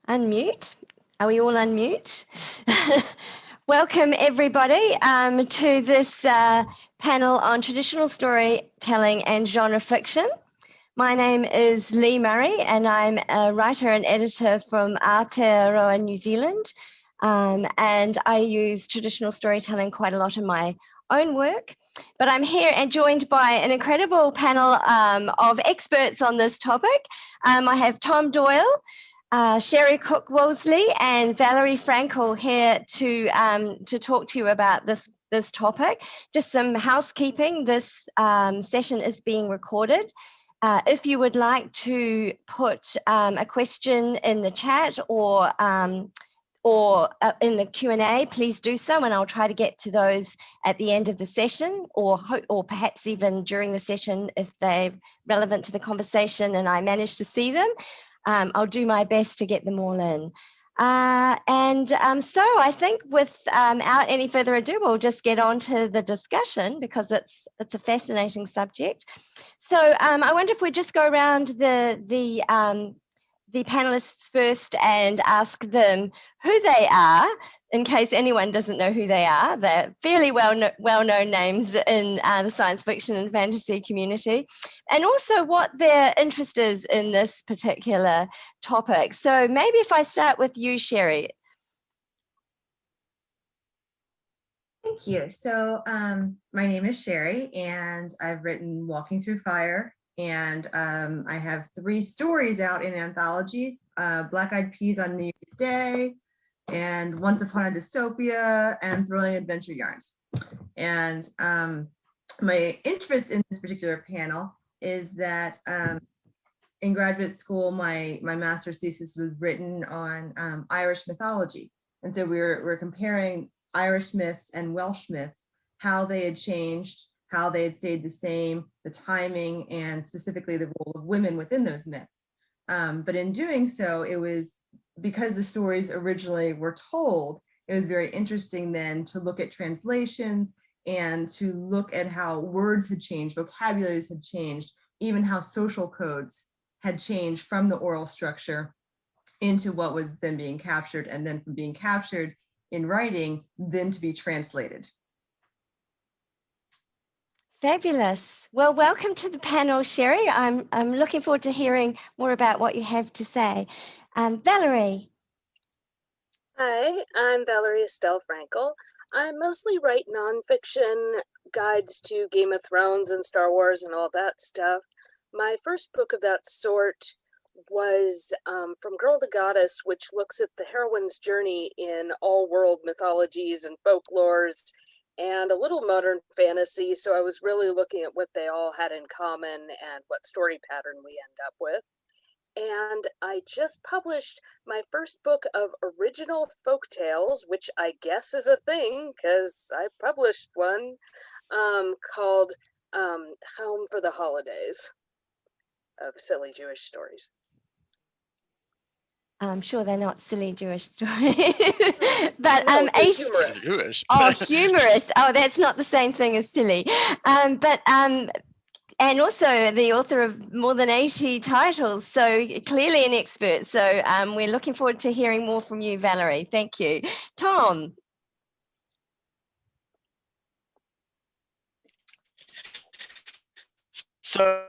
Unmute. Are we all unmute? Welcome everybody to this panel on traditional storytelling and genre fiction. My name is Lee Murray and I'm a writer and editor from Aotearoa, New Zealand. And I use traditional storytelling quite a lot in my own work. But I'm here and joined by an incredible panel of experts on this topic. I have Tom Doyle, Sherri Woosley and Valerie Frankel here to talk to you about this topic. Just some housekeeping. This session is being recorded. If you would like to put a question in the chat or in the Q&A, please do so, and I'll try to get to those at the end of the session, or perhaps even during the session if they're relevant to the conversation and I manage to see them. I'll do my best to get them all in. So I think without any further ado, we'll just get on to the discussion because it's a fascinating subject. So I wonder if we just go around the panelists first and ask them who they are, in case anyone doesn't know who they are. They're fairly well-known names in the science fiction and fantasy community, and also what their interest is in this particular topic. So maybe if I start with you, Sherri. Thank you. So my name is Sherri and I've written Walking Through Fire, and I have 3 stories out in anthologies, Black Eyed Peas on New Year's Day, and Once Upon a Dystopia, and Thrilling Adventure Yarns. And my interest in this particular panel is that in graduate school, my master's thesis was written on Irish mythology. And so we're comparing Irish myths and Welsh myths, how they had changed, how they had stayed the same, the timing, and specifically the role of women within those myths. But in doing so, it was because the stories originally were told, it was very interesting then to look at translations and to look at how words had changed, vocabularies had changed, even how social codes had changed from the oral structure into what was then being captured, and then from being captured in writing, then to be translated. Fabulous. Well, welcome to the panel, Sherri. I'm looking forward to hearing more about what you have to say. Valerie. Hi, I'm Valerie Estelle Frankel. I mostly write nonfiction guides to Game of Thrones and Star Wars and all that stuff. My first book of that sort was From Girl to Goddess, which looks at the heroine's journey in all world mythologies and folklores and a little modern fantasy. So I was really looking at what they all had in common and what story pattern we end up with. And I just published my first book of original folk tales, which I guess is a thing because I published one called Home for the Holidays, of silly Jewish stories. I'm sure they're not silly Jewish stories, but no, humorous. Jewish. Oh, humorous. Oh, that's not the same thing as silly. And also the author of more than 80 titles, so clearly an expert. So we're looking forward to hearing more from you, Valerie. Thank you. Tom. So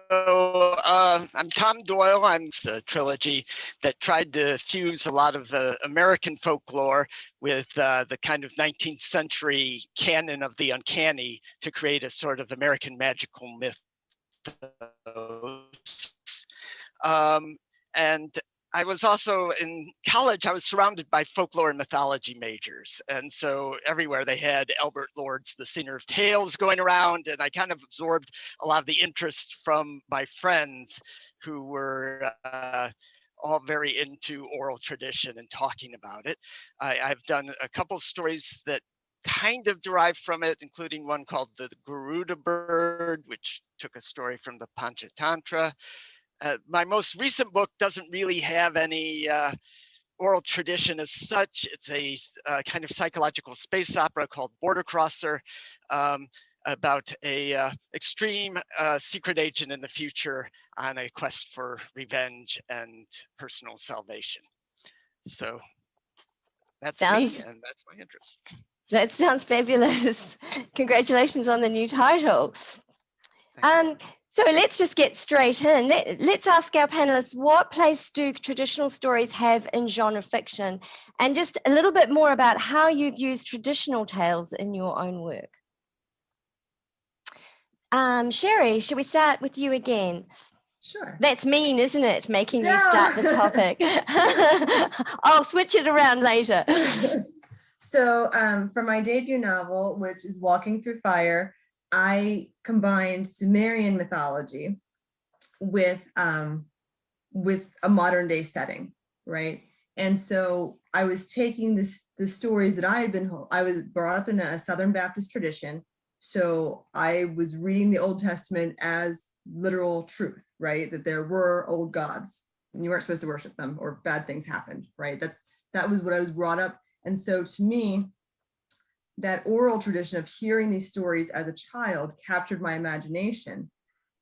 I'm Tom Doyle. I'm a trilogy that tried to fuse a lot of American folklore with the kind of 19th century canon of the uncanny to create a sort of American magical myth. And I was also in college, I was surrounded by folklore and mythology majors. And so everywhere they had Albert Lord's The Singer of Tales going around, and I kind of absorbed a lot of the interest from my friends who were all very into oral tradition and talking about it. I've done a couple stories that kind of derived from it, including one called The Garuda Bird, which took a story from the Panchatantra. My most recent book doesn't really have any oral tradition as such. It's a kind of psychological space opera called Border Crosser, about a extreme secret agent in the future on a quest for revenge and personal salvation. So that's me, Sounds and that's my interest. That sounds fabulous. Congratulations on the new title. So let's just get straight in. Let's ask our panelists, what place do traditional stories have in genre fiction? And just a little bit more about how you've used traditional tales in your own work. Sherri, should we start with you again? Sure. That's mean, isn't it? Making you start the topic. I'll switch it around later. So for my debut novel, which is Walking Through Fire, I combined Sumerian mythology with a modern day setting, right? And so I was taking the stories that I was brought up in a Southern Baptist tradition. So I was reading the Old Testament as literal truth, right? That there were old gods and you weren't supposed to worship them or bad things happened, right? That was what I was brought up. And so to me, that oral tradition of hearing these stories as a child captured my imagination.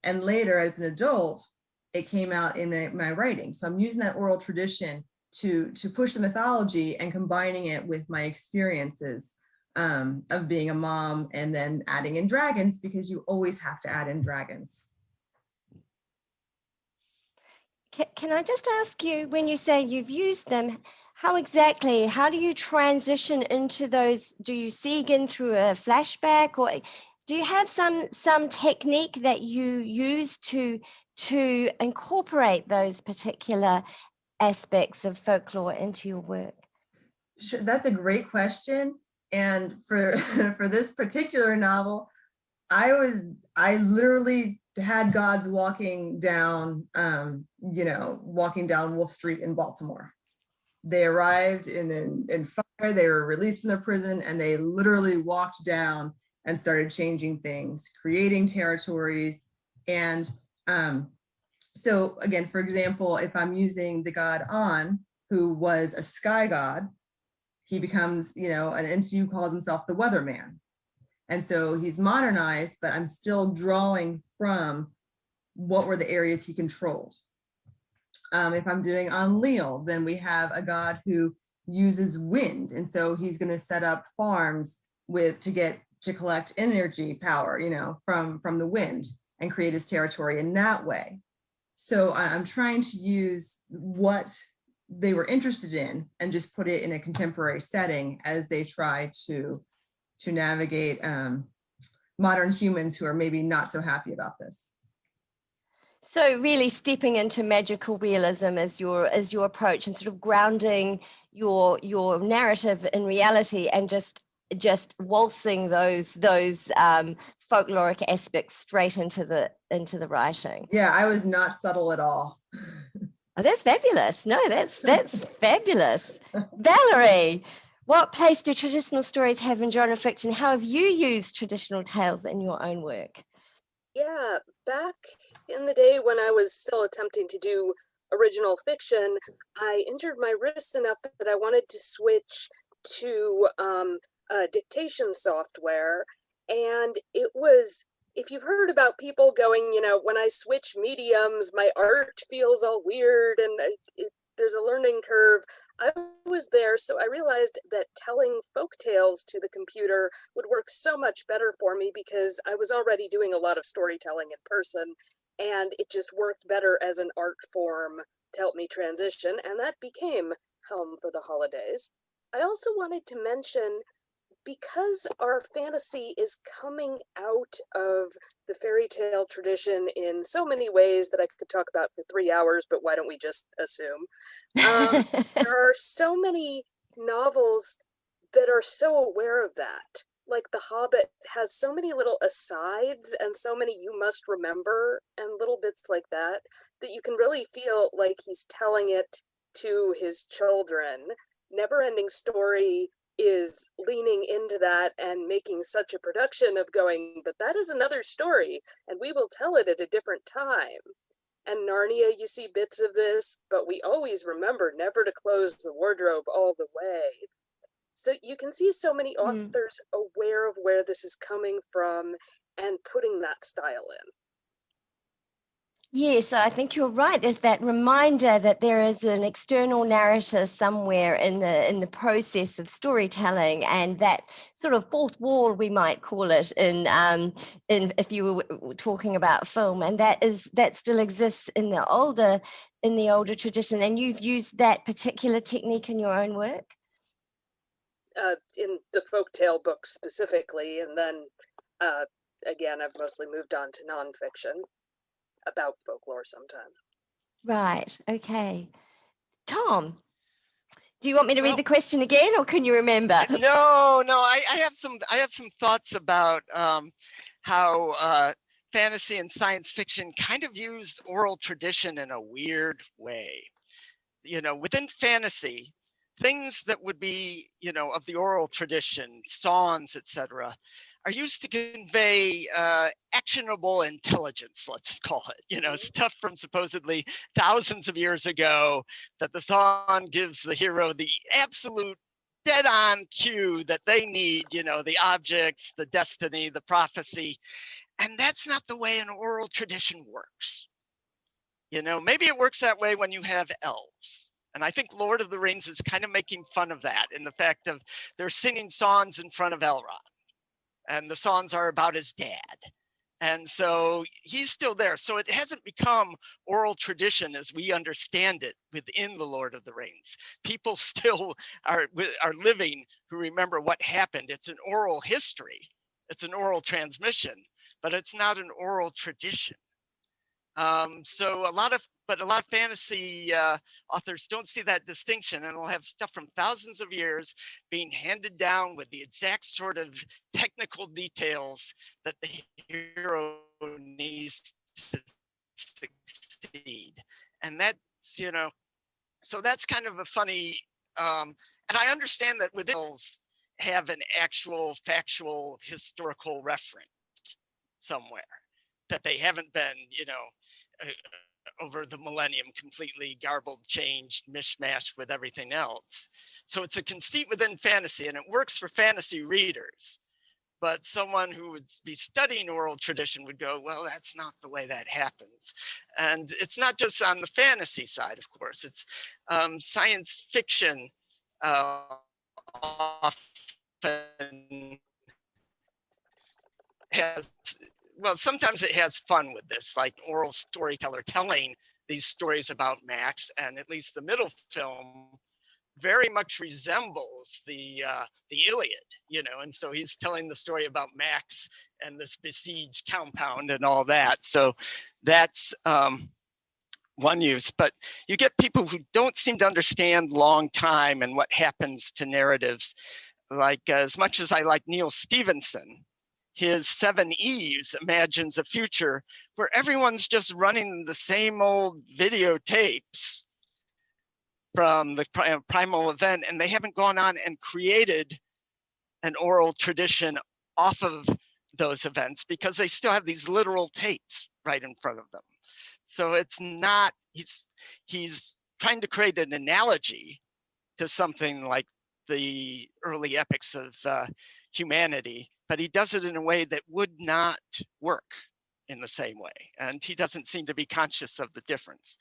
And later as an adult, it came out in my writing. So I'm using that oral tradition to push the mythology and combining it with my experiences of being a mom, and then adding in dragons, because you always have to add in dragons. Can I just ask you, when you say you've used them, how do you transition into those? Do you seek in through a flashback, or do you have some technique that you use to incorporate those particular aspects of folklore into your work? Sure, that's a great question. And for for this particular novel, I literally had gods walking down Wolf Street in Baltimore. They arrived in fire, they were released from their prison, and they literally walked down and started changing things, creating territories. And so again, for example, if I'm using the god An, who was a sky god, he becomes, an entity who calls himself the weatherman. And so he's modernized, but I'm still drawing from what were the areas he controlled. If I'm doing Enlil, then we have a god who uses wind. And so he's going to set up farms to collect energy power, from the wind, and create his territory in that way. So I'm trying to use what they were interested in and just put it in a contemporary setting as they try to navigate modern humans who are maybe not so happy about this. So really stepping into magical realism as your approach, and sort of grounding your narrative in reality, and just waltzing those folkloric aspects straight into the writing. Yeah, I was not subtle at all. Oh, that's fabulous. No, that's fabulous. Valerie, what place do traditional stories have in genre fiction? How have you used traditional tales in your own work? Yeah, back in the day when I was still attempting to do original fiction, I injured my wrist enough that I wanted to switch to dictation software. And it was, if you've heard about people going, when I switch mediums, my art feels all weird and there's a learning curve. I was there, so I realized that telling folk tales to the computer would work so much better for me, because I was already doing a lot of storytelling in person, and it just worked better as an art form to help me transition, and that became Helm for the Holidays. I also wanted to mention, because our fantasy is coming out of the fairy tale tradition in so many ways that I could talk about for 3 hours, but why don't we just assume? There are so many novels that are so aware of that. Like The Hobbit has so many little asides and so many you must remember and little bits like that you can really feel like he's telling it to his children. Neverending Story is leaning into that and making such a production of going, but that is another story, and we will tell it at a different time. And Narnia, you see bits of this, but we always remember never to close the wardrobe all the way. So you can see so many authors aware of where this is coming from and putting that style in. Yes, I think you're right. There's that reminder that there is an external narrator somewhere in the process of storytelling, and that sort of fourth wall, we might call it, in if you were talking about film, and that still exists in the older tradition. And you've used that particular technique in your own work. In the folktale books specifically, and then again, I've mostly moved on to nonfiction about folklore sometimes. Right. Okay. Tom, do you want me to Well, read the question again, or can you remember? No, I have some thoughts about how fantasy and science fiction kind of use oral tradition in a weird way. You know, within fantasy, things that would be, you know, of the oral tradition, songs, etc., are used to convey actionable intelligence, let's call it, you know, stuff from supposedly thousands of years ago that the song gives the hero the absolute dead on cue that they need, you know, the objects, the destiny, the prophecy. And that's not the way an oral tradition works. You know, maybe it works that way when you have elves. And I think Lord of the Rings is kind of making fun of that in the fact of they're singing songs in front of Elrond. And the songs are about his dad. And so he's still there. So it hasn't become oral tradition as we understand it within the Lord of the Rings. People still are living who remember what happened. It's an oral history. It's an oral transmission, but it's not an oral tradition. So a lot of fantasy authors don't see that distinction, and will have stuff from thousands of years being handed down with the exact sort of technical details that the hero needs to succeed. And that's, you know, so that's kind of a funny, and I understand that within those have an actual factual historical reference somewhere that they haven't been, you know, over the millennium completely garbled, changed, mishmashed with everything else. So it's a conceit within fantasy, and it works for fantasy readers. But someone who would be studying oral tradition would go, well, that's not the way that happens. And it's not just on the fantasy side, of course. It's science fiction often has, well, sometimes it has fun with this, like oral storyteller telling these stories about Max, and at least the middle film very much resembles the Iliad, you know, and so he's telling the story about Max and this besieged compound and all that. So that's one use, but you get people who don't seem to understand long time and what happens to narratives. Like, as much as I like Neil Stephenson, his 7 Eves imagines a future where everyone's just running the same old videotapes from the primal event, and they haven't gone on and created an oral tradition off of those events because they still have these literal tapes right in front of them. So it's not, he's trying to create an analogy to something like the early epics of humanity, but he does it in a way that would not work in the same way. And he doesn't seem to be conscious of the difference.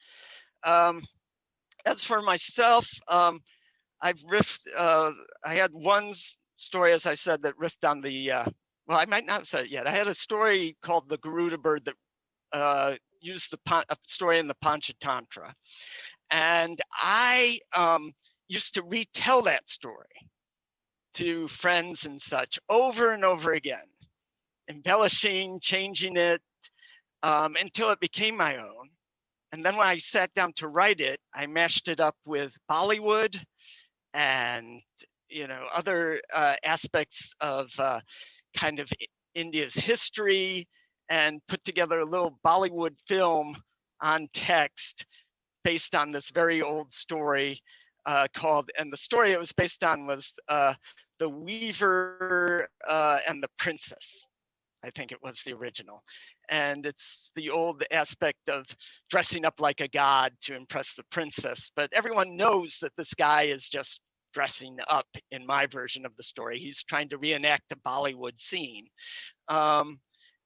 As for myself, I've riffed, I had one story, as I said, that riffed on the, well, I might not have said it yet. I had a story called The Garuda Bird that used a story in the Panchatantra. And I used to retell that story to friends and such over and over again, embellishing, changing it, until it became my own. And then when I sat down to write it, I mashed it up with Bollywood and, you know, other aspects of kind of India's history, and put together a little Bollywood film on text based on this very old story called, and the story it was based on was The Weaver and the Princess. I think it was the original. And it's the old aspect of dressing up like a god to impress the princess. But everyone knows that this guy is just dressing up in my version of the story. He's trying to reenact a Bollywood scene.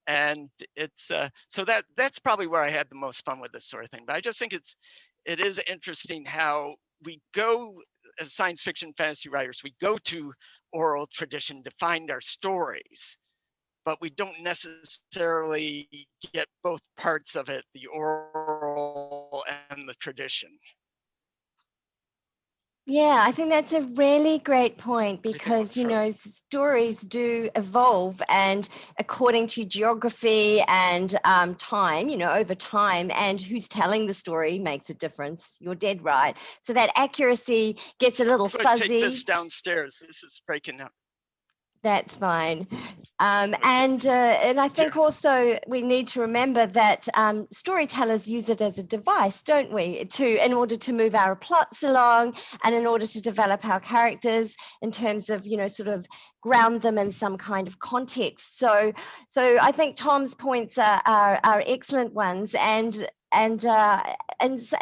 And it's so that's probably where I had the most fun with this sort of thing. But I just think it is interesting how we go as science fiction fantasy writers, we go to oral tradition to find our stories, but we don't necessarily get both parts of it, the oral and the tradition. Yeah, I think that's a really great point, because, you know, stories do evolve, and according to geography and time, you know, over time, and who's telling the story makes a difference. You're dead right. So that accuracy gets a little fuzzy. Take this downstairs. This is breaking up. That's fine. And I think also we need to remember that storytellers use it as a device, don't we, in order to move our plots along, and in order to develop our characters in terms of, you know, sort of ground them in some kind of context. So I think Tom's points are excellent ones, and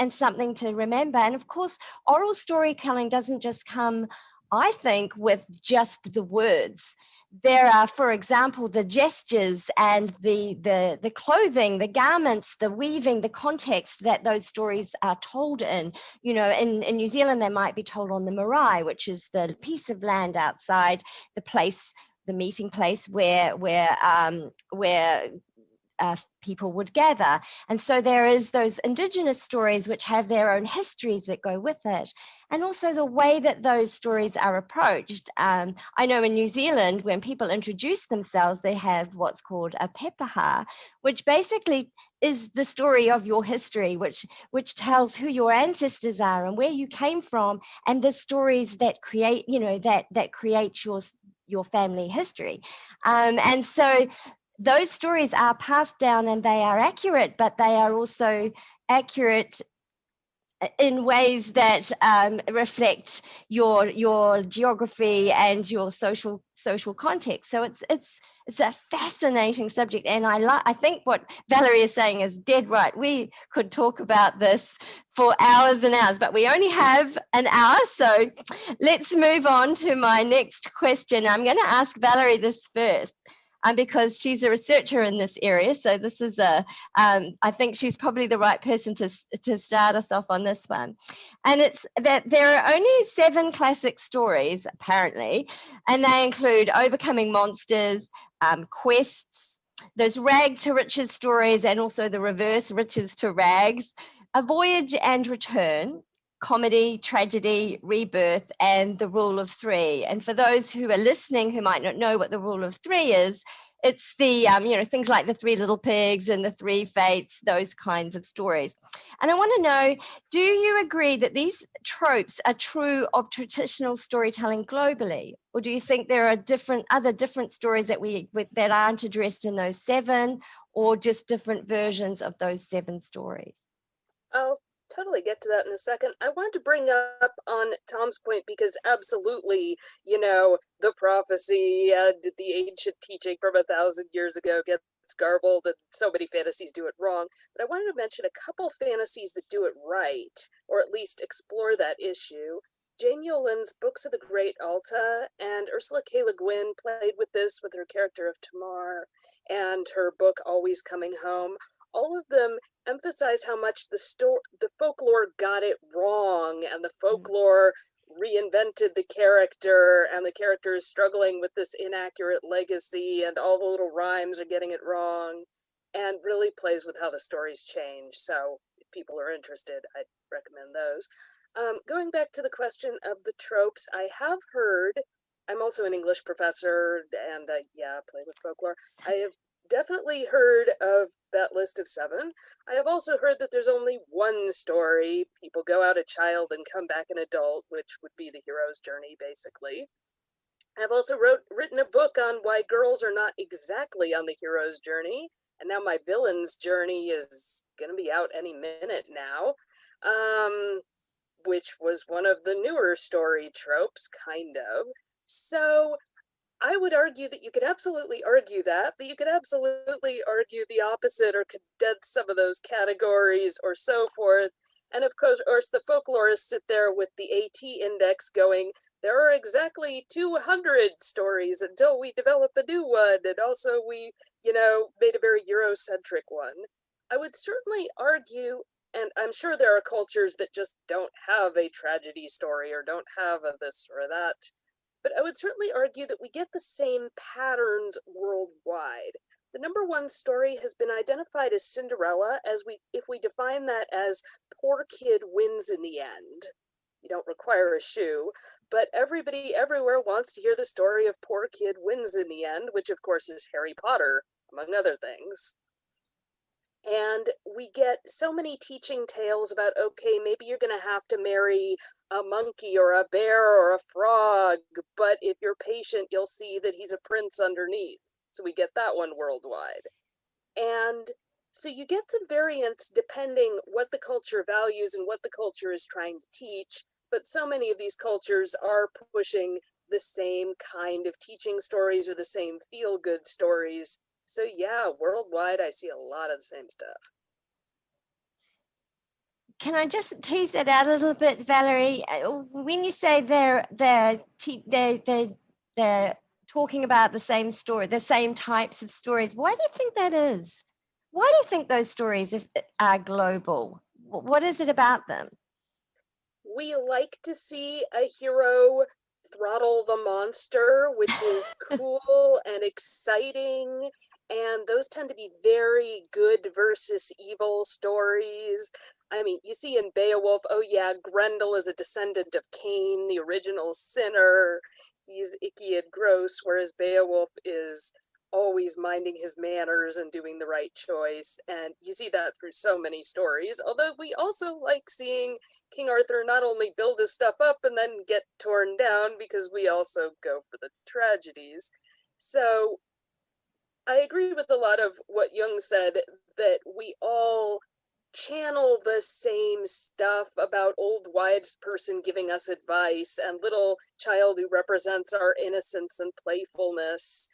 something to remember. And of course, oral storytelling doesn't just come, I think, with just the words. There are, for example, the gestures and the clothing, the garments, the weaving, the context that those stories are told in. You know, in New Zealand, they might be told on the marae, which is the piece of land outside the place, the meeting place where people would gather. And so there is those Indigenous stories which have their own histories that go with it. And also the way that those stories are approached. I know in New Zealand, when people introduce themselves, they have what's called a pepaha, which basically is the story of your history, which tells who your ancestors are and where you came from, and the stories that create, you know, that create your family history. And so those stories are passed down, and they are accurate, but they are also accurate in ways that reflect your geography and your social context. So it's a fascinating subject, and I think what Valerie is saying is dead right. We could talk about this for hours and hours, but we only have an hour, so let's move on to my next question. I'm going to ask Valerie this first. Because she's a researcher in this area. So this is I think she's probably the right person to start us off on this one. And it's that there are only 7 classic stories, apparently, and they include overcoming monsters, quests, those rag to riches stories, and also the reverse, riches to rags, a voyage and return, comedy, tragedy, rebirth, and the rule of 3. And for those who are listening who might not know what the rule of 3 is, it's the, you know, things like the 3 Little Pigs and the 3 Fates, those kinds of stories. And I want to know, do you agree that these tropes are true of traditional storytelling globally? Or do you think there are other different stories that aren't addressed in those 7, or just different versions of those 7 stories? I'll totally get to that in a second. I wanted to bring up on Tom's point, because absolutely, you know, the prophecy and the ancient teaching from 1,000 years ago gets garbled, and so many fantasies do it wrong. But I wanted to mention a couple fantasies that do it right, or at least explore that issue. Jane Yolen's Books of the Great Alta and Ursula K. Le Guin played with this with her character of Tamar, and her book Always Coming Home. All of them emphasize how much the folklore got it wrong, and the folklore reinvented the character, and the character is struggling with this inaccurate legacy, and all the little rhymes are getting it wrong, and really plays with how the stories change. So if people are interested, I'd recommend those. Going back to the question of the tropes, I have heard, I'm also an English professor, and play with folklore. I have definitely heard of that list of 7. I have also heard that there's only one story. People go out a child and come back an adult, which would be the hero's journey, basically. I've also written a book on why girls are not exactly on the hero's journey, and now my villain's journey is going to be out any minute now, which was one of the newer story tropes, kind of. So I would argue that you could absolutely argue that, but you could absolutely argue the opposite, or condense some of those categories, or so forth. And of course, the folklorists sit there with the AT index going, there are exactly 200 stories until we develop a new one. And also we, made a very Eurocentric one. I would certainly argue, and I'm sure there are cultures that just don't have a tragedy story or don't have a this or that, but I would certainly argue that we get the same patterns worldwide. The number one story has been identified as Cinderella, if we define that as poor kid wins in the end. You don't require a shoe, but everybody everywhere wants to hear the story of poor kid wins in the end, which of course is Harry Potter, among other things. And we get so many teaching tales about, okay, maybe you're going to have to marry a monkey or a bear or a frog, but if you're patient, you'll see that he's a prince underneath. So we get that one worldwide. And so you get some variance depending what the culture values and what the culture is trying to teach, but so many of these cultures are pushing the same kind of teaching stories or the same feel-good stories. So yeah, worldwide, I see a lot of the same stuff. Can I just tease that out a little bit, Valerie? When you say they're talking about the same story, the same types of stories, why do you think that is? Why do you think those stories are global? What is it about them? We like to see a hero throttle the monster, which is cool and exciting. And those tend to be very good versus evil stories. I mean, you see in Beowulf, oh yeah, Grendel is a descendant of Cain, the original sinner. He's icky and gross, whereas Beowulf is always minding his manners and doing the right choice. And you see that through so many stories. Although we also like seeing King Arthur not only build his stuff up and then get torn down, because we also go for the tragedies. So I agree with a lot of what Jung said, that we all channel the same stuff about old wise person giving us advice and little child who represents our innocence and playfulness.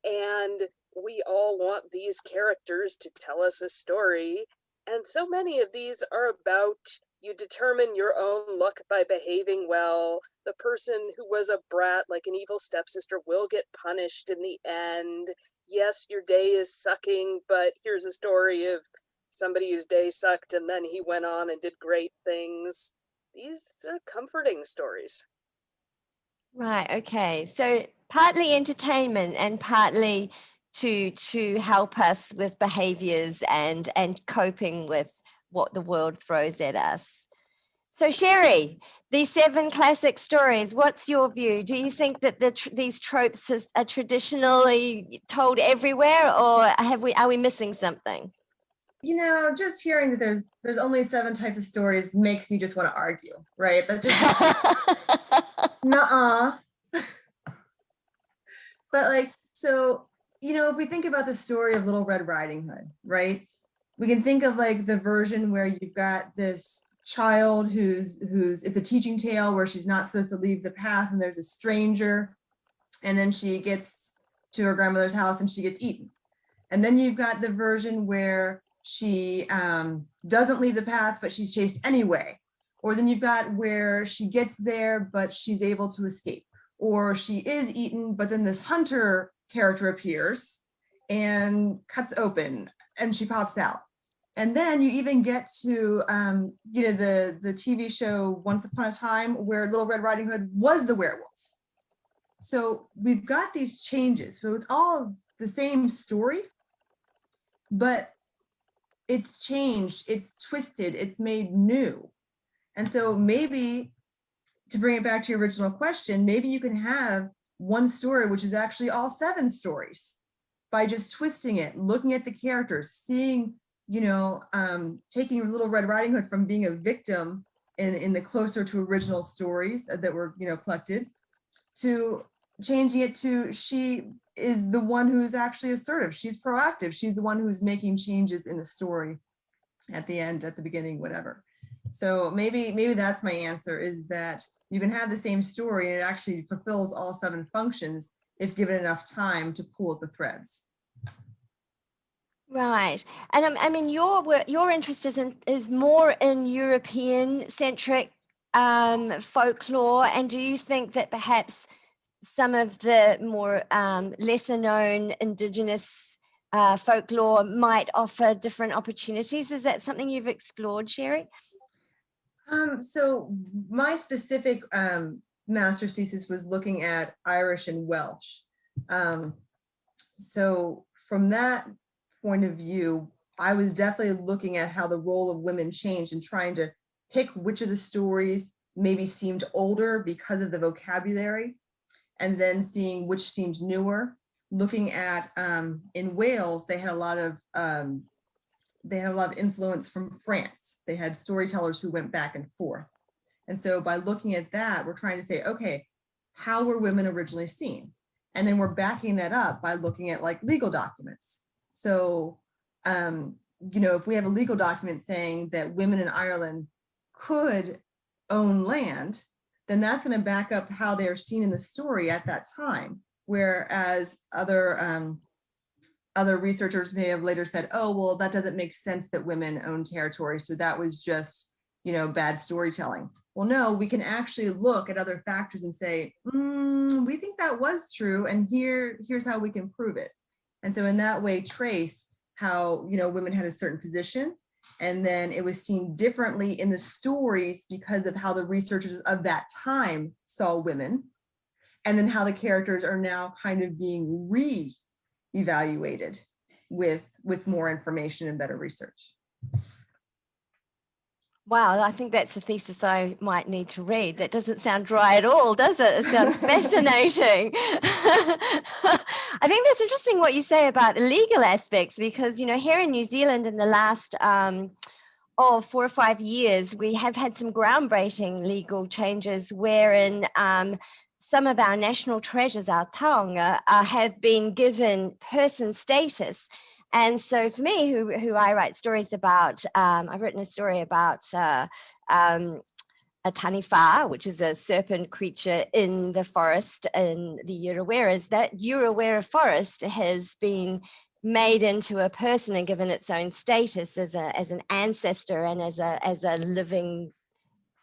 And we all want these characters to tell us a story. And so many of these are about you determine your own luck by behaving well. The person who was a brat, like an evil stepsister, will get punished in the end. Yes, your day is sucking, but here's a story of somebody whose day sucked and then he went on and did great things. These are comforting stories. Right, okay. So partly entertainment and partly to help us with behaviors and coping with what the world throws at us. So Sherri, these 7 classic stories, what's your view? Do you think that these tropes are traditionally told everywhere, or are we missing something? Just hearing that there's only 7 types of stories makes me just want to argue, right? That just nuh-uh. But so, if we think about the story of Little Red Riding Hood, right? We can think of the version where you've got this child who's it's a teaching tale where she's not supposed to leave the path, and there's a stranger, and then she gets to her grandmother's house and she gets eaten. And then you've got the version where she doesn't leave the path, but she's chased anyway. Or then you've got where she gets there, but she's able to escape. Or she is eaten, but then this hunter character appears and cuts open and she pops out. And then you even get to, the TV show Once Upon a Time, where Little Red Riding Hood was the werewolf. So we've got these changes. So it's all the same story, but it's changed, it's twisted, it's made new. And so maybe, to bring it back to your original question, maybe you can have one story which is actually all 7 stories by just twisting it, looking at the characters, seeing, taking Little Red Riding Hood from being a victim in the closer to original stories that were, collected, to changing it to she is the one who's actually assertive. She's proactive. She's the one who's making changes in the story at the end, at the beginning, whatever. So maybe that's my answer, is that you can have the same story and it actually fulfills all 7 functions if given enough time to pull at the threads. Right. And I mean, your interest is more in European-centric folklore, and do you think that perhaps some of the more lesser known Indigenous folklore might offer different opportunities? Is that something you've explored, Sherri? So my specific master's thesis was looking at Irish and Welsh. So from that point of view, I was definitely looking at how the role of women changed and trying to pick which of the stories maybe seemed older because of the vocabulary, and then seeing which seemed newer. Looking at in Wales, they had a lot of influence from France. They had storytellers who went back and forth. And so by looking at that, we're trying to say, okay, how were women originally seen? And then we're backing that up by looking at like legal documents. So, you know, if we have a legal document saying that women in Ireland could own land, then that's going to back up how they're seen in the story at that time. Whereas other researchers may have later said, oh, well, that doesn't make sense that women own territory. So that was just, you know, bad storytelling. Well, no, we can actually look at other factors and say, we think that was true. And here's how we can prove it. And so in that way, trace how, you know, women had a certain position, and then it was seen differently in the stories because of how the researchers of that time saw women, and then how the characters are now kind of being re-evaluated with more information and better research. Wow, I think that's a thesis I might need to read. That doesn't sound dry at all, does it? It sounds fascinating. I think that's interesting what you say about the legal aspects, because, you know, here in New Zealand in the last 4 or 5 years, we have had some groundbreaking legal changes wherein some of our national treasures, our taonga, have been given person status. And so for me, who I write stories about, I've written a story about a taniwha, which is a serpent creature in the forest in the Uraweras. That Urawera forest has been made into a person and given its own status as an ancestor and as a living,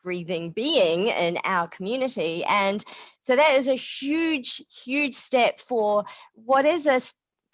breathing being in our community. And so that is a huge step for what is a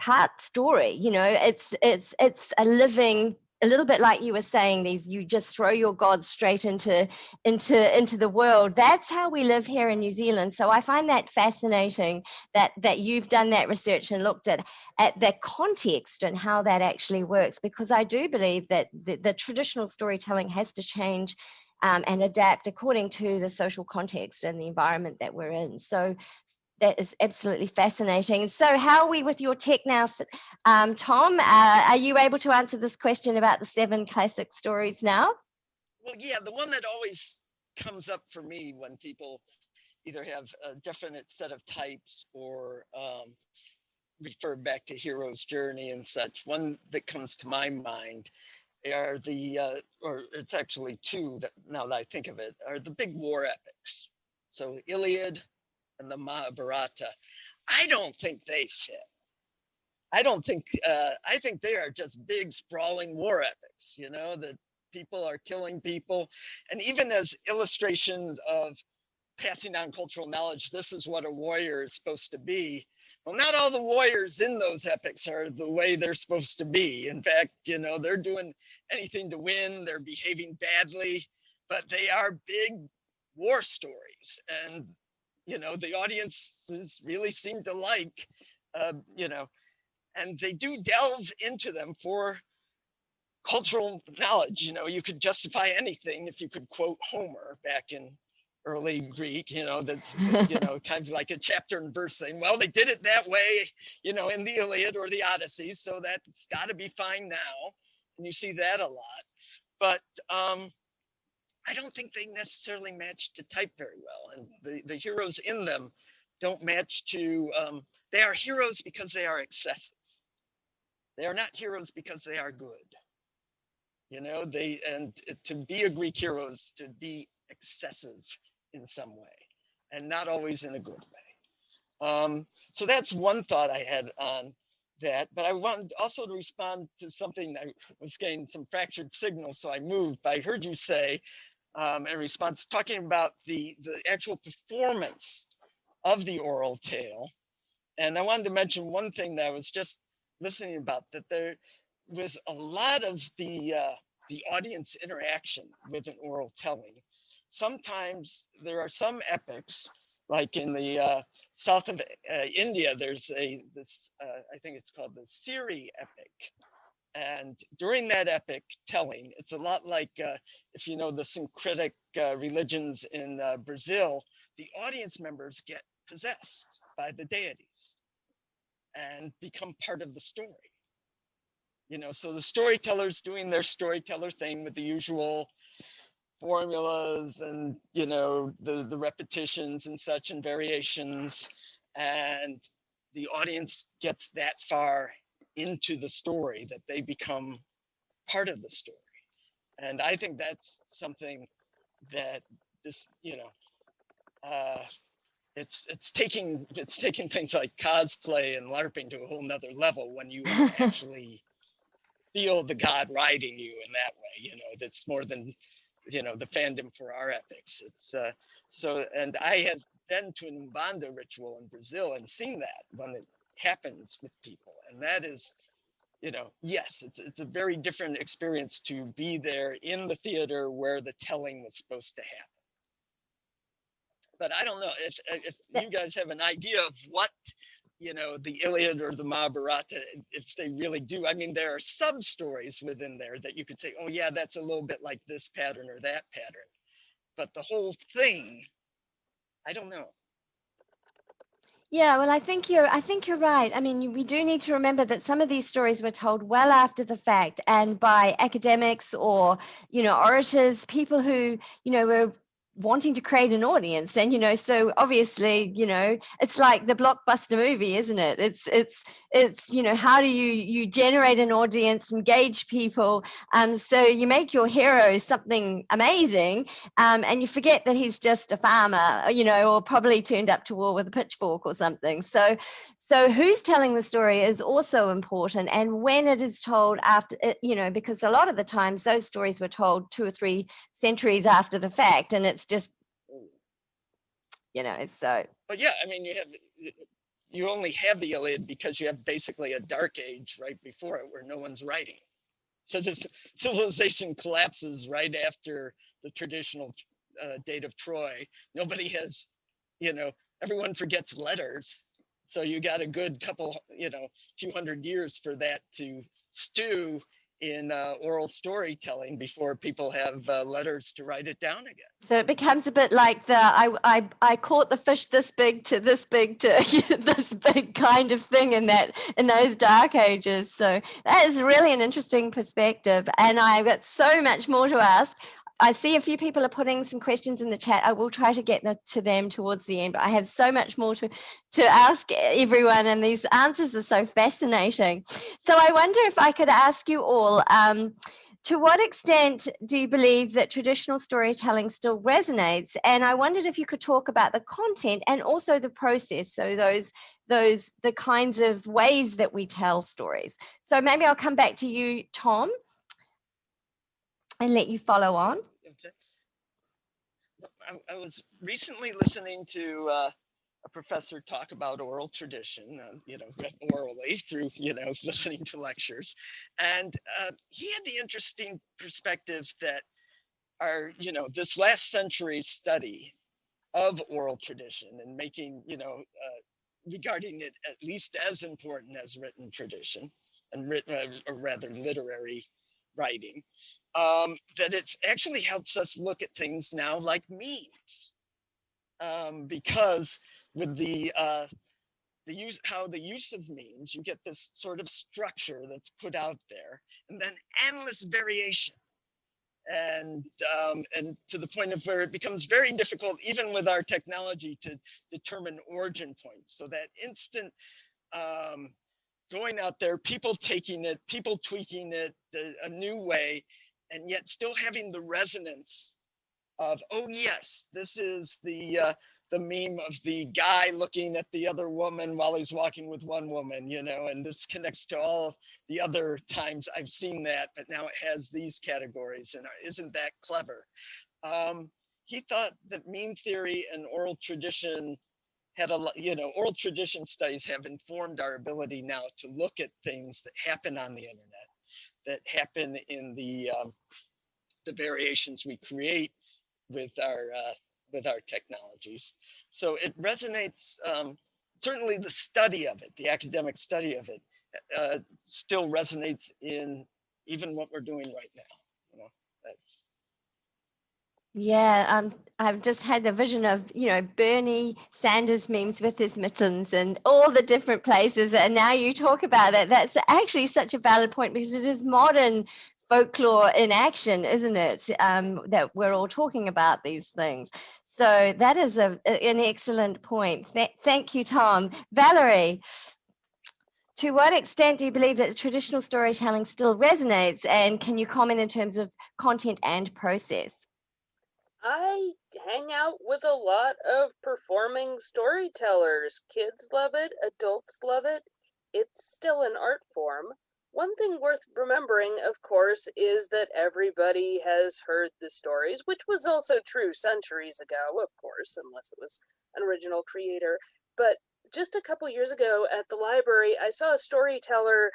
part story. You know, it's a living, a little bit like you were saying, you just throw your gods straight into the world. That's how we live here in New Zealand. So I find that fascinating that you've done that research and looked at the context and how that actually works, because I do believe that the traditional storytelling has to change and adapt according to the social context and the environment that we're in. So that is absolutely fascinating. So how are we with your tech now, Tom? Are you able to answer this question about the 7 classic stories now? Well, yeah, the one that always comes up for me when people either have a definite set of types or refer back to hero's journey and such, one that comes to my mind are or it's actually 2 that now that I think of it, are the big war epics. So the Iliad and the Mahabharata. I don't think they fit. I think they are just big sprawling war epics, you know, that people are killing people. And even as illustrations of passing on cultural knowledge, this is what a warrior is supposed to be. Well, not all the warriors in those epics are the way they're supposed to be. In fact, you know, they're doing anything to win, they're behaving badly, but they are big war stories. And you know, the audiences really seem to like, you know, and they do delve into them for cultural knowledge. You know, you could justify anything if you could quote Homer back in early Greek, you know, that's, you know, kind of like a chapter and verse thing. Well, they did it that way, you know, in the Iliad or the Odyssey, so that's got to be fine now. And you see that a lot. But I don't think they necessarily match to type very well. And the heroes in them don't match to, they are heroes because they are excessive. They are not heroes because they are good. You know, and to be a Greek hero is to be excessive in some way and not always in a good way. So that's one thought I had on that, but I wanted also to respond to something. I was getting some fractured signal, so I moved, but I heard you say in response, talking about the actual performance of the oral tale. And I wanted to mention one thing that I was just listening about, that there, with a lot of the audience interaction with an oral telling, sometimes there are some epics, like in the south of India, there's this I think it's called the Sherri epic. And during that epic telling, it's a lot like if you know the syncretic religions in Brazil, the audience members get possessed by the deities and become part of the story. You know, so the storyteller's doing their storyteller thing with the usual formulas and, you know, the repetitions and such and variations, and the audience gets that far into the story that they become part of the story. And I think that's something that this, you know, it's taking things like cosplay and LARPing to a whole nother level when you actually feel the god riding you in that way. You know, that's more than, you know, the fandom for our epics. It's so, and I have been to an Umbanda ritual in Brazil and seen that when it happens with people, and that is, you know, yes, it's a very different experience to be there in the theater where the telling was supposed to happen. But I don't know if you guys have an idea of what, you know, the Iliad or the Mahabharata, if they really do. I mean, there are sub stories within there that you could say, oh yeah, that's a little bit like this pattern or that pattern. But the whole thing, I don't know. Yeah, well, I think you're right. I mean, we do need to remember that some of these stories were told well after the fact, and by academics or, you know, orators, people who, you know, were wanting to create an audience. And, you know, so obviously, you know, it's like the blockbuster movie, isn't it? It's you know, how do you generate an audience, engage people, so you make your hero something amazing, and you forget that he's just a farmer, you know, or probably turned up to war with a pitchfork or something. So who's telling the story is also important, and when it is told after, you know, because a lot of the times those stories were told 2 or 3 centuries after the fact, and it's just, you know, so. But yeah, I mean, you only have the Iliad because you have basically a dark age right before it where no one's writing. So just civilization collapses right after the traditional date of Troy. Nobody has, you know, everyone forgets letters. So you got a good couple, you know, few hundred years for that to stew in oral storytelling before people have letters to write it down again. So it becomes a bit like the I caught the fish this big to this big to this big kind of thing in those dark ages. So that is really an interesting perspective, and I've got so much more to ask. I see a few people are putting some questions in the chat. I will try to get to them towards the end, but I have so much more to ask everyone, and these answers are so fascinating. So I wonder if I could ask you all, to what extent do you believe that traditional storytelling still resonates? And I wondered if you could talk about the content and also the process, so the kinds of ways that we tell stories. So maybe I'll come back to you, Tom, and let you follow on. Okay. I was recently listening to a professor talk about oral tradition, you know, orally through, you know, listening to lectures. And he had the interesting perspective that you know, this last century study of oral tradition and making, you know, regarding it at least as important as written tradition and or rather literary writing, that it actually helps us look at things now like memes, because with the use of memes, you get this sort of structure that's put out there, and then endless variation, and to the point of where it becomes very difficult, even with our technology, to determine origin points. So that instant going out there, people taking it, people tweaking it a new way, and yet still having the resonance of, oh yes, this is the meme of the guy looking at the other woman while he's walking with one woman, you know, and this connects to all the other times I've seen that, but now it has these categories, and isn't that clever? He thought that meme theory and oral tradition had oral tradition studies have informed our ability now to look at things that happen on the internet, that happen in the variations we create with our technologies. So it resonates. Certainly, the study of it, the academic study of it, still resonates in even what we're doing right now. You know, that's. Yeah, I've just had the vision of, Bernie Sanders memes with his mittens and all the different places. And now you talk about that. That's actually such a valid point because it is modern folklore in action, isn't it? That we're all talking about these things. So that is an excellent point. Thank you, Tom. Valerie, to what extent do you believe that traditional storytelling still resonates? And can you comment in terms of content and process? I hang out with a lot of performing storytellers. Kids love it, adults love it. It's still an art form. One thing worth remembering, of course, is that everybody has heard the stories, which was also true centuries ago, of course, unless it was an original creator. But just a couple years ago at the library, I saw a storyteller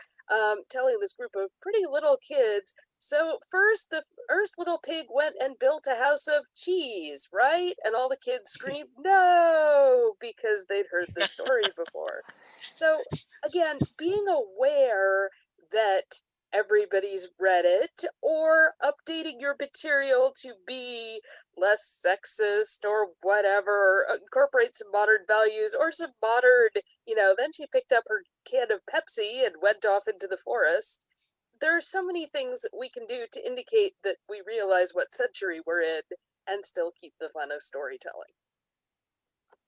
telling this group of pretty little kids. So first, the first little pig went and built a house of cheese, right? And all the kids screamed, no, because they'd heard the story before. So again, being aware that everybody's read it, or updating your material to be less sexist or whatever, incorporate some modern values or some modern, then she picked up her can of Pepsi and went off into the forest. There are so many things that we can do to indicate that we realize what century we're in and still keep the fun of storytelling.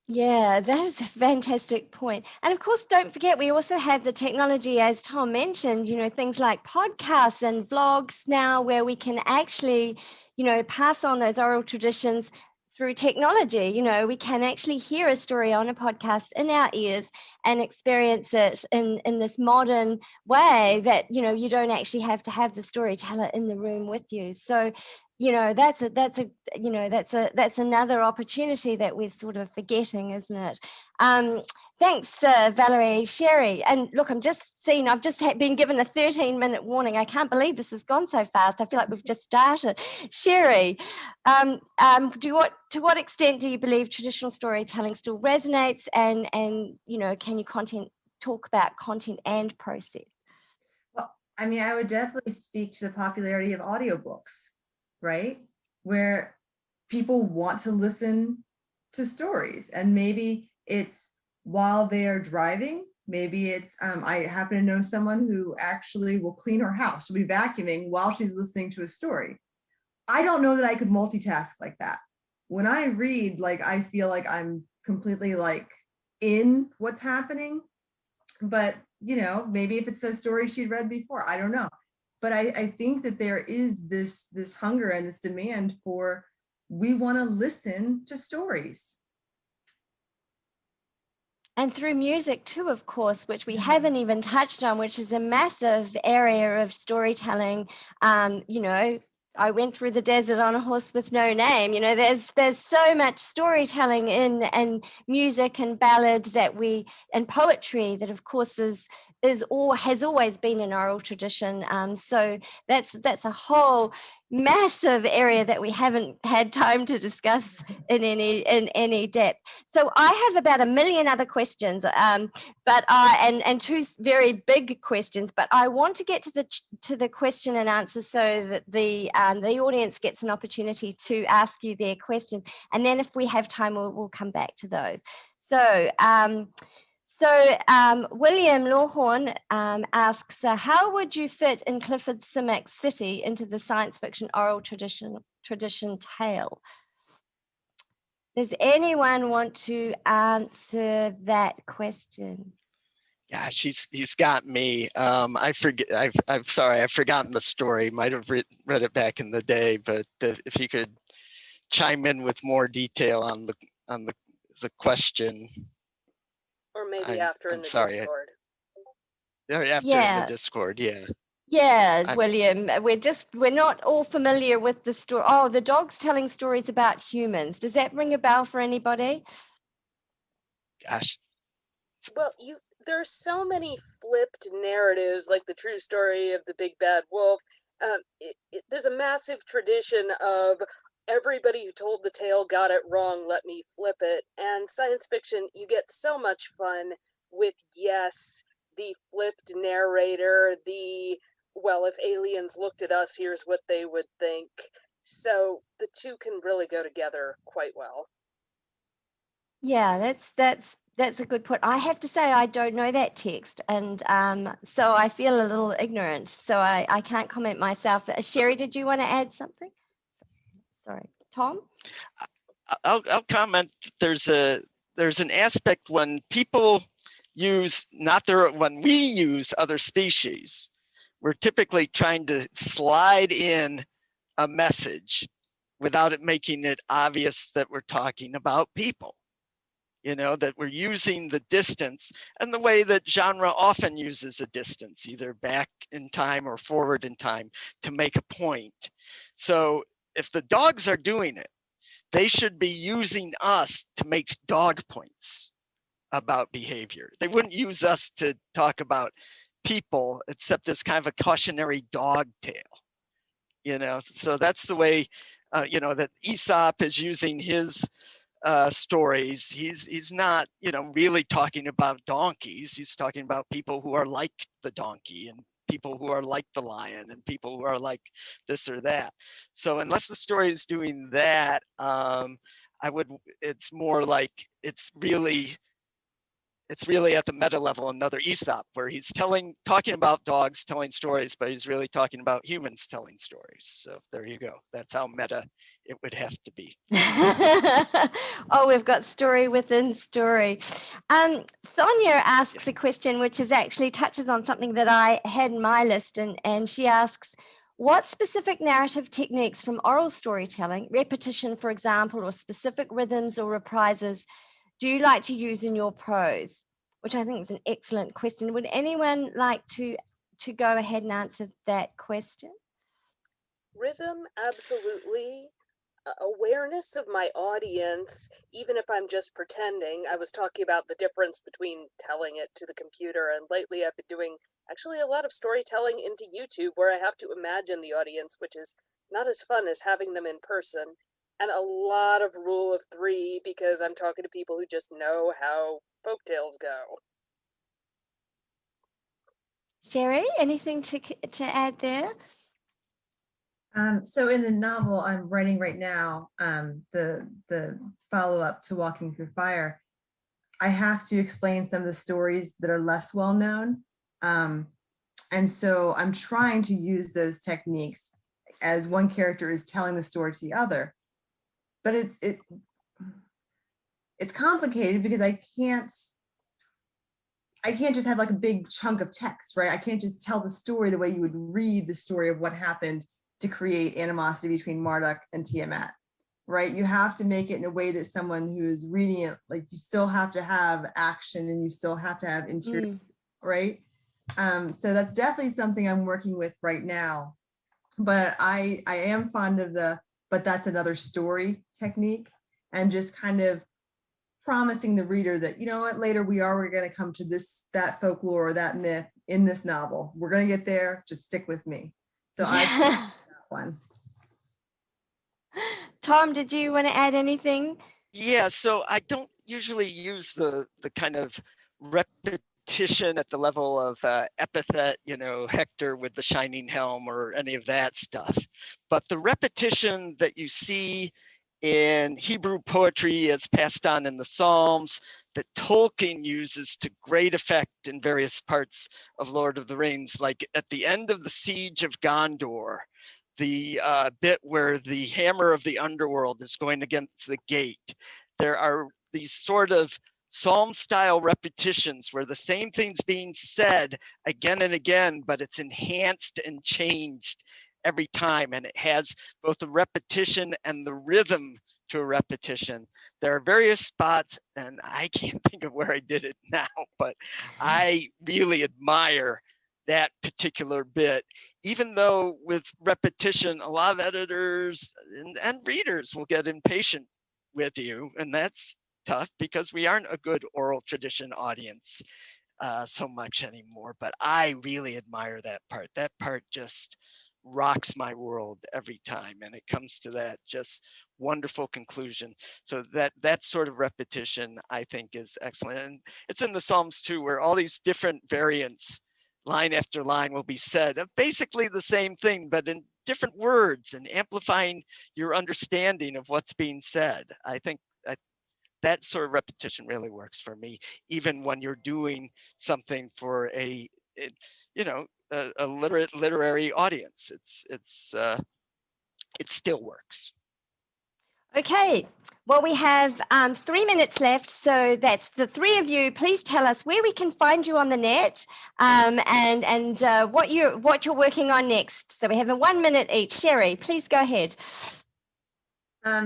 Yeah, that's a fantastic point. And of course, don't forget, we also have the technology, as Tom mentioned, things like podcasts and vlogs now where we can actually, pass on those oral traditions through technology. We can actually hear a story on a podcast in our ears and experience it in this modern way that, you don't actually have to have the storyteller in the room with you. So that's another opportunity that we're sort of forgetting, isn't it? Thanks, Valerie. Sherri, and look, I've just been given a 13-minute warning. I can't believe this has gone so fast. I feel like we've just started. Sherri, to what extent do you believe traditional storytelling still resonates, and can you talk about content and process? Well, I mean, I would definitely speak to the popularity of audiobooks, right? Where people want to listen to stories, and maybe it's while they are driving. Maybe it's, I happen to know someone who actually will clean her house. She'll be vacuuming while she's listening to a story. I don't know that I could multitask like that. When I read, I feel like I'm completely in what's happening. But, maybe if it's a story she'd read before, I don't know. But I think that there is this hunger and this demand for, we want to listen to stories. And through music too, of course, which we haven't even touched on, which is a massive area of storytelling. I went through the desert on a horse with no name. There's so much storytelling in music and ballad and poetry that, of course, has always been an oral tradition. So that's a whole massive area that we haven't had time to discuss in any depth. So I have about 1 million other questions, but and two very big questions. But I want to get to the question and answer so that the audience gets an opportunity to ask you their question, and then if we have time, we'll come back to those. So. William Lawhorn asks, how would you fit in Clifford Simak's city into the science fiction oral tradition tale? Does anyone want to answer that question? Yeah, he's got me. I forget. I'm sorry. I've forgotten the story. Might have read it back in the day, but if you could chime in with more detail on the question. Or maybe after in the sorry. Discord. After in the Discord, yeah. Yeah, William, we're not all familiar with the story. Oh, the dog's telling stories about humans. Does that ring a bell for anybody? Gosh. Well, there's so many flipped narratives, like the true story of the big bad wolf. There's a massive tradition of everybody who told the tale got it wrong, let me flip it. And science fiction, you get so much fun with, yes, the flipped narrator, well, if aliens looked at us, here's what they would think. So the two can really go together quite well. Yeah, that's a good point. I have to say I don't know that text, and so I feel a little ignorant. So I can't comment myself. Sherri, did you want to add something? Sorry, Tom. I'll comment. There's an aspect when people use when we use other species, we're typically trying to slide in a message without it making it obvious that we're talking about people. You know, that we're using the distance and the way that genre often uses a distance, either back in time or forward in time, to make a point. So if the dogs are doing it, they should be using us to make dog points about behavior. They wouldn't use us to talk about people, except as kind of a cautionary dog tale. You know, so that's the way, you know, that Aesop is using his stories. He's not, you know, really talking about donkeys. He's talking about people who are like the donkey, and people who are like the lion, and people who are like this or that. So unless the story is doing that, it's more like it's really at the meta level another Aesop, where he's talking about dogs telling stories, but he's really talking about humans telling stories. So there you go. That's how meta it would have to be. Oh, we've got story within story. Sonia asks a question which is actually touches on something that I had in my list, and she asks, what specific narrative techniques from oral storytelling, repetition, for example, or specific rhythms or reprises, do you like to use in your prose? Which I think is an excellent question. Would anyone like to go ahead and answer that question? Rhythm, absolutely. Awareness of my audience, even if I'm just pretending. I was talking about the difference between telling it to the computer, and lately I've been doing actually a lot of storytelling into YouTube where I have to imagine the audience, which is not as fun as having them in person. And a lot of rule of three, because I'm talking to people who just know how folktales go. Sherri, anything to add there? So in the novel I'm writing right now, the follow-up to Walking Through Fire, I have to explain some of the stories that are less well known. And so I'm trying to use those techniques as one character is telling the story to the other. But it's complicated because I can't just have like a big chunk of text, right? I can't just tell the story the way you would read the story of what happened to create animosity between Marduk and Tiamat, right? You have to make it in a way that someone who is reading it, like, you still have to have action and you still have to have interior, right? So that's definitely something I'm working with right now. But I am fond of but that's another story technique, and just kind of promising the reader that, you know what, later we're going to come to that folklore or that myth in this novel. We're going to get there. Just stick with me. So I one. Tom, did you want to add anything? Yeah, so I don't usually use the kind of repetition at the level of epithet, you know, Hector with the shining helm or any of that stuff. But the repetition that you see in Hebrew poetry as passed on in the Psalms, that Tolkien uses to great effect in various parts of Lord of the Rings, like at the end of the Siege of Gondor, the bit where the hammer of the underworld is going against the gate. There are these sort of psalm-style repetitions where the same thing's being said again and again, but it's enhanced and changed every time, and it has both the repetition and the rhythm to a repetition. There are various spots, and I can't think of where I did it now, but I really admire that particular bit, even though with repetition, a lot of editors and readers will get impatient with you. And that's tough because we aren't a good oral tradition audience so much anymore. But I really admire that part. That part just rocks my world every time, and it comes to that just wonderful conclusion. So that sort of repetition, I think, is excellent. And it's in the Psalms too, where all these different variants, line after line, will be said of basically the same thing, but in different words, and amplifying your understanding of what's being said. I think that sort of repetition really works for me, even when you're doing something for a literary audience. It still works. Okay, well, we have 3 minutes left, so that's the three of you. Please tell us where we can find you on the net, and what you're working on next. So we have a 1 minute each. Sherri, please go ahead.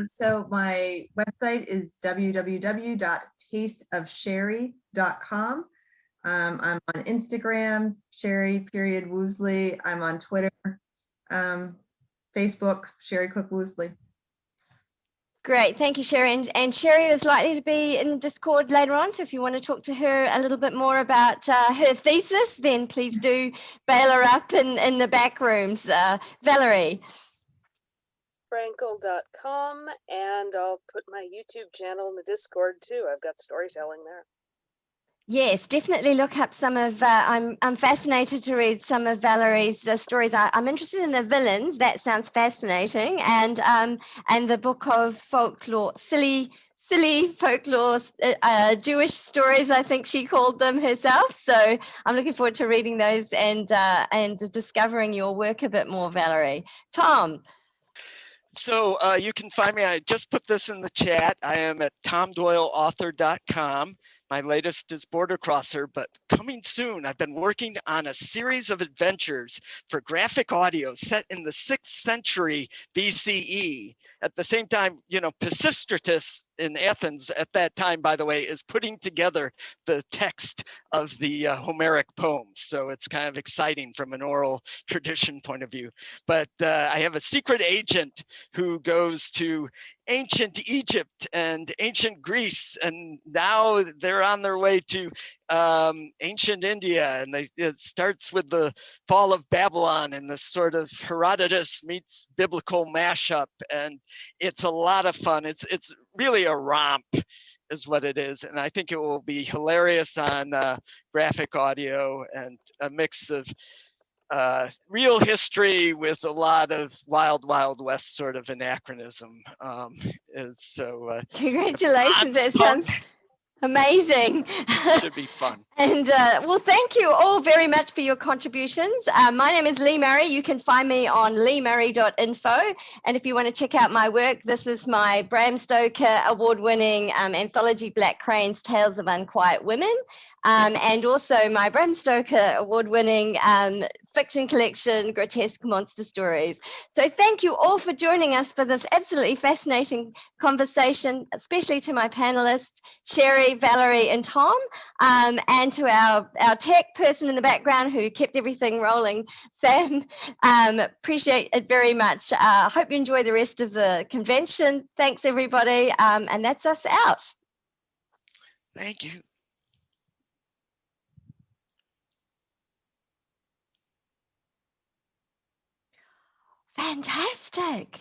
So my website is www.tasteofsherri.com. I'm on Instagram, Sherri.Woosley. I'm on Twitter, Facebook, Sherri Cook Woosley. Great, thank you, Sherri. And Sherri is likely to be in Discord later on, so if you want to talk to her a little bit more about her thesis, then please do bail her up in the back rooms. Valerie. Frankel.com, and I'll put my YouTube channel in the Discord too. I've got storytelling there. Yes, definitely look up some of. I'm fascinated to read some of Valerie's stories. I'm interested in the villains. That sounds fascinating, and the book of folklore, silly folklore, Jewish stories, I think she called them herself. So I'm looking forward to reading those and discovering your work a bit more, Valerie. Tom. So you can find me, I just put this in the chat. I am at tomdoyleauthor.com. My latest is Border Crosser, but coming soon, I've been working on a series of adventures for graphic audio set in the 6th century BCE. At the same time, Pisistratus in Athens at that time, by the way, is putting together the text of the Homeric poems. So it's kind of exciting from an oral tradition point of view. But I have a secret agent who goes to ancient Egypt and ancient Greece, and now they're on their way to ancient India, and it starts with the fall of Babylon and this sort of Herodotus meets biblical mashup, and it's a lot of fun. It's really a romp is what it is, and I think it will be hilarious on graphic audio and a mix of real history with a lot of wild west sort of anachronism. Congratulations, that sounds amazing. Should be fun. And well, thank you all very much for your contributions. My name is Lee Murray. You can find me on leemurray.info. And if you want to check out my work, this is my Bram Stoker award-winning anthology Black Cranes, Tales of Unquiet Women. And also my Bram Stoker award-winning fiction collection, Grotesque Monster Stories. So thank you all for joining us for this absolutely fascinating conversation, especially to my panelists, Sherri, Valerie, and Tom, and to our tech person in the background who kept everything rolling, Sam. Appreciate it very much. Hope you enjoy the rest of the convention. Thanks, everybody. And that's us out. Thank you. Fantastic.